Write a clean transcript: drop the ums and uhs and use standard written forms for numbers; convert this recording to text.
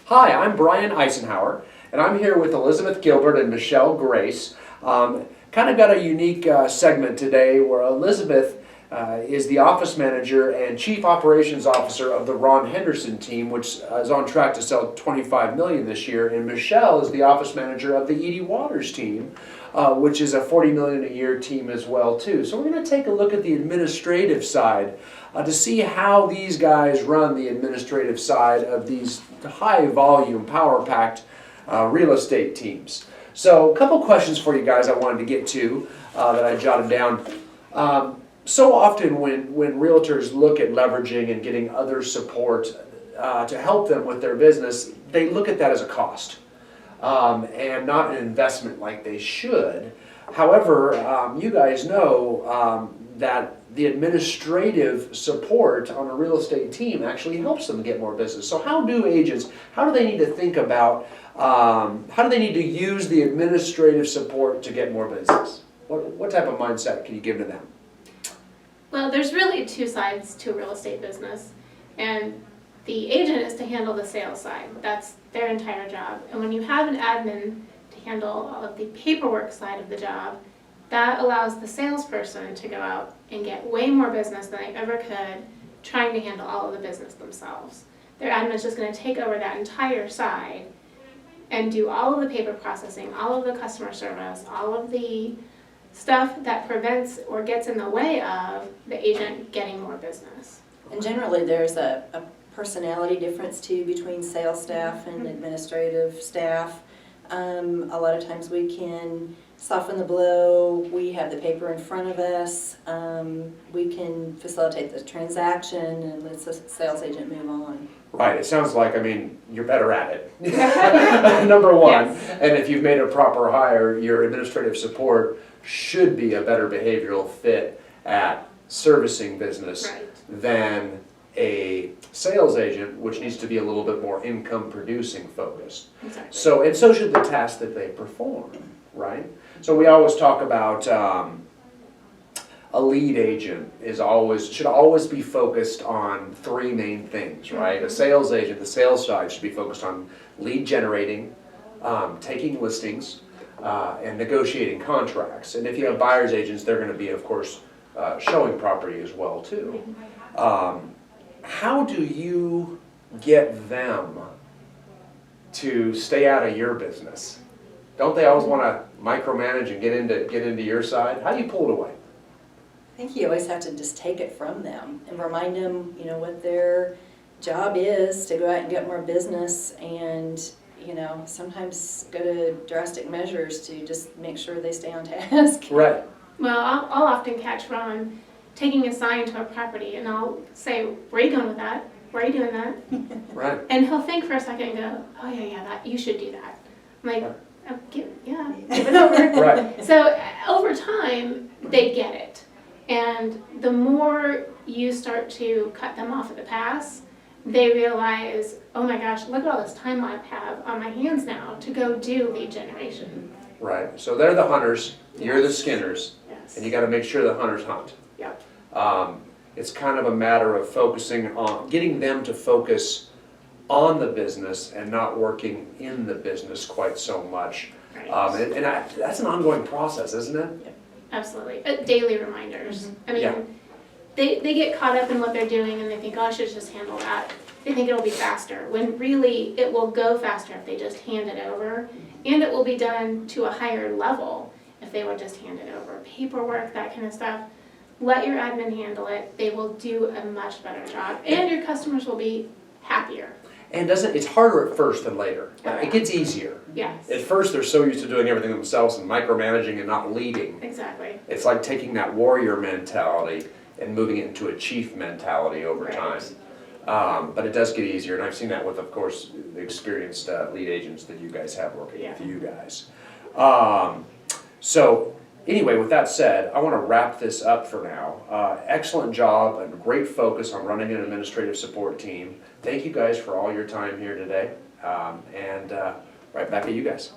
Hi, I'm Brian Eisenhower, and I'm here with Elizabeth Gilbert and Michelle Grace. Kind of got a unique segment today where Elizabeth is the office manager and chief operations officer of the Ron Henderson team, which is on track to sell $25 million this year, and Michelle is the office manager of the Edie Waters team, which is a $40 million a year team as well too. So we're going to take a look at the administrative side to see how these guys run the administrative side of these high volume, power-packed real estate teams. So a couple questions for you guys I wanted to get to that I jotted down. So often when realtors look at leveraging and getting other support to help them with their business, they look at that as a cost and not an investment like they should. However, you guys know that the administrative support on a real estate team actually helps them get more business. So how do agents, how do they need to think about, how do they need to use the administrative support to get more business? What type of mindset can you give to them? Well, there's really two sides to a real estate business, and the agent is to handle the sales side. That's their entire job. And when you have an admin to handle all of the paperwork side of the job, that allows the salesperson to go out and get way more business than they ever could trying to handle all of the business themselves. Their admin is just going to take over that entire side and do all of the paper processing, all of the customer service, all of the stuff that prevents or gets in the way of the agent getting more business. And generally there's a personality difference too between sales staff and administrative staff. A lot of times we can soften the blow, we have the paper in front of us, we can facilitate the transaction and let the sales agent move on. Right, it sounds like, I mean, you're better at it, number one. Yes. And if you've made a proper hire, your administrative support should be a better behavioral fit at servicing business than a sales agent, which needs to be a little bit more income producing focused. Exactly. So, and so should the tasks that they perform, right? So we always talk about a lead agent should always be focused on three main things, right? A sales agent, the sales side, should be focused on lead generating, taking listings, and negotiating contracts. And if you have buyer's agents, they're going to be, of course, showing property as well too. How do you get them to stay out of your business? Don't they always want to micromanage and get into your side? How do you pull it away? I think you always have to just take it from them and remind them, you know, what their job is to go out and get more business, and you know, sometimes go to drastic measures to just make sure they stay on task. Right. Well, I'll often catch Ron taking a sign to a property, and I'll say, "Where are you going with that? Why are you doing that?" Right. And he'll think for a second and go, "Oh yeah, that you should do that." I'm like, give it over. Right. So over time, they get it. And the more you start to cut them off at the pass, they realize, oh my gosh, look at all this time I have on my hands now to go do lead generation. Right. So they're the hunters, you're the skinners, Yes. and you got to make sure the hunters hunt. Yep. It's kind of a matter of focusing on, getting them to focus on the business and not working in the business quite so much. Right. That's an ongoing process, isn't it? Yep. Absolutely. Daily reminders. I mean, Yeah. they get caught up in what they're doing and they think, oh, I should just handle that. They think it'll be faster, when really it will go faster if they just hand it over, and it will be done to a higher level if they would just hand it over. Paperwork, that kind of stuff. Let your admin handle it. They will do a much better job, and your customers will be happier. And it's harder at first than later. It gets easier. Yes. At first they're so used to doing everything themselves and micromanaging and not leading. Exactly. It's like taking that warrior mentality and moving it into a chief mentality over time. But it does get easier, and I've seen that with, of course, the experienced lead agents that you guys have working with you guys. So anyway, with that said, I want to wrap this up for now. Excellent job and great focus on running an administrative support team. Thank you guys for all your time here today, and right back at you guys.